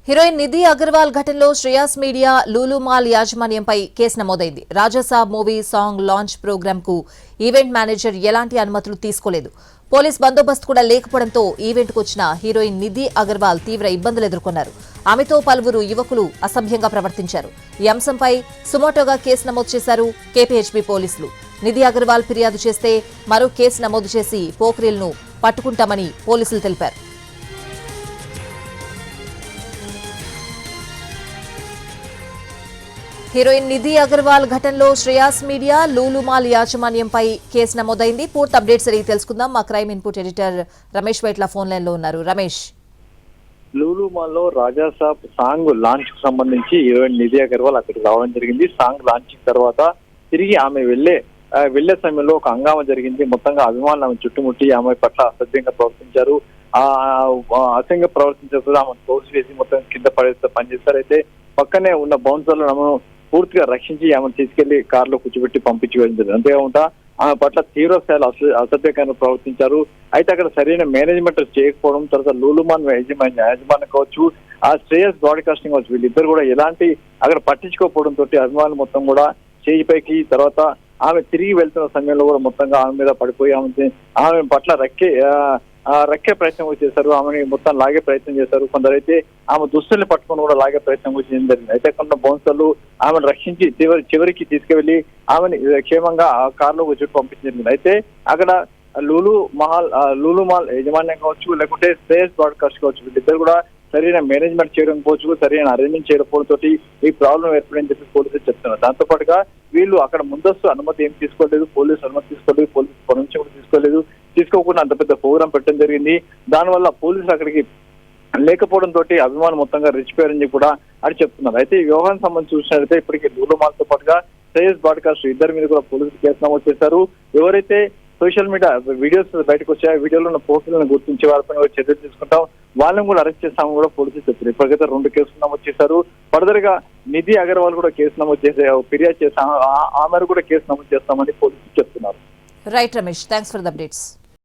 Heroine Nidhi Agarwal ఘటనలో Shreyas media Lulu mall యాజమాన్యంపై కేసు నమోదైంది. Rajasaab movie song launch programme కు ఈవెంట్ మేనేజర్ ఎలాంటి అనుమతులు తీసుకోలేదు. పోలీస్ బందోబస్తు కూడా లేకపోవడంతో ఈవెంట్ కు వచ్చిన హీరోయిన్ నిధి అగర్వాల్ తీవ్ర ఇబ్బందులు ఎదుర్కొన్నారు. ఆమెతో పలువురు యువకులు అసభ్యంగా ప్రవర్తించారు. ఈ అంశంపై సుమోటోగా కేసు నమోదు చేశారు కేపీహెచ్బీ పోలీసులు. నిధి అగర్వాల్ ఫిర్యాదు చేస్తే మరో కేసు నమోదు చేసి పోఖ్రీల్ను పట్టుకుంటామని పోలీసులు తెలిపారు. హీరోయిన్ నిధి అగర్వాల్ ఘటనలో శ్రేయాస్ మీడియా లూలు మాల్ యాజమాన్యంపై కేసు నమోదైంది. పూర్తి అప్డేట్స్ అడిగి తెలుసుకుందాం. మా crime input editor Ramesh Vaitla phone line లో ఉన్నారు. రమేష్, లూలు మాల్ లో రాజాసాబ్ సాంగ్ లాంచ్ కు సంబంధించి హీరోయిన్ నిధి అగర్వాల్ అక్కడికి రావడం జరిగింది. సాంగ్ లాంచింగ్ తర్వాత తిరిగి ఆమె వెళ్లే సమయంలో ఒక హంగామా జరిగింది. మొత్తంగా అభిమానులు ఆమె చుట్టుముట్టి ఆమె పట్ల అసభ్యంగా ప్రవర్తించారు. అసహ్యంగా ప్రవర్తించారు. ఆమె తోసి వేసి మొత్తం కింద పడేస్తే పనిచేస్తారు. అయితే పక్కనే ఉన్న బౌన్సర్లు ఆమెను పూర్తిగా రక్షించి ఆమెను తీసుకెళ్లి కారులో కూర్చోబెట్టి పంపించి వెళ్ళింది. అంతేకాకుండా ఆమె పట్ల తీవ్ర స్థాయిలో అసభ్యంగా ప్రవర్తించారు. అయితే అక్కడ సరైన మేనేజ్మెంట్ చేయకపోవడం, తర్వాత లూలుమాన్ యాజమాన్యం కావచ్చు, ఆ శ్రేయస్ బ్రాడ్కాస్టింగ్ కావచ్చు, వీళ్ళిద్దరు కూడా ఎలాంటి అక్కడ పట్టించుకోకపోవడం తోటి అభిమానులు మొత్తం కూడా చేయిపైకి, తర్వాత ఆమె తిరిగి వెళ్తున్న సమయంలో కూడా మొత్తంగా ఆమె మీద పడిపోయి ఆమె పట్ల రక్కే ప్రయత్నం కూడా చేశారు. ఆమెని మొత్తం లాగే ప్రయత్నం చేశారు. కొందరైతే ఆమె దుస్తుల్ని పట్టుకొని కూడా లాగే ప్రయత్నం కూడా చేయడం జరిగింది. అయితే కొన్ని బౌన్సర్లు ఆమెను రక్షించి చివరికి తీసుకువెళ్లి ఆమెని క్షేమంగా ఆ కారులో వచ్చి పంపించింది. అయితే అక్కడ లూలు మాల్ యజమాన్యం కావచ్చు, లేకుంటే శ్రేయస్ బ్రాడ్కాస్ట్ కావచ్చు, వీళ్ళిద్దరు కూడా సరైన మేనేజ్మెంట్ చేయడం పోవచ్చు, సరైన అరేంజ్మెంట్ చేయడం తోటి ఈ ప్రాబ్లం ఏర్పడని చెప్పి పోలీసులు చెప్తున్నారు. దాంతో పాటుగా వీళ్ళు అక్కడ ముందస్తు అనుమతి ఏం తీసుకోలేదు, పోలీసు అనుమతి తీసుకోలేదు, పోలీసు పర్మిషన్ కూడా తీసుకోకుండా అంత పెద్ద ప్రోగ్రాం పెట్టడం జరిగింది. దానివల్ల పోలీసులు అక్కడికి లేకపోవడం తోటి అభిమానం మొత్తంగా రెచ్చిపోయారని కూడా అని చెప్తున్నారు. అయితే ఈ వ్యవహారం సంబంధించి చూసినట్లయితే ఇప్పటికీ లూలు మాల్తో పాటుగా శ్రేయస్ బ్రాడ్కాస్ట్ ఇద్దరి మీద కూడా పోలీసులు కేసు నమోదు చేశారు. ఎవరైతే సోషల్ మీడియా వీడియోస్ బయటకు వచ్చాయో వీడియోలో ఉన్న పోస్టులను గుర్తించే వారిపైన చర్యలు తీసుకుంటాం, వాళ్ళని కూడా అరెస్ట్ చేస్తామని కూడా పోలీసులు చెప్పారు. ఇప్పటికైతే 2 కేసులు నమోదు చేశారు. ఫర్దర్ గా నిధి అగర్వాల్ కూడా కేసు నమోదు చేసే ఫిర్యాదు చేస్తాం, ఆమె కూడా కేసు నమోదు చేస్తామని పోలీసులు చెప్తున్నారు. Right Ramesh, thanks for the updates.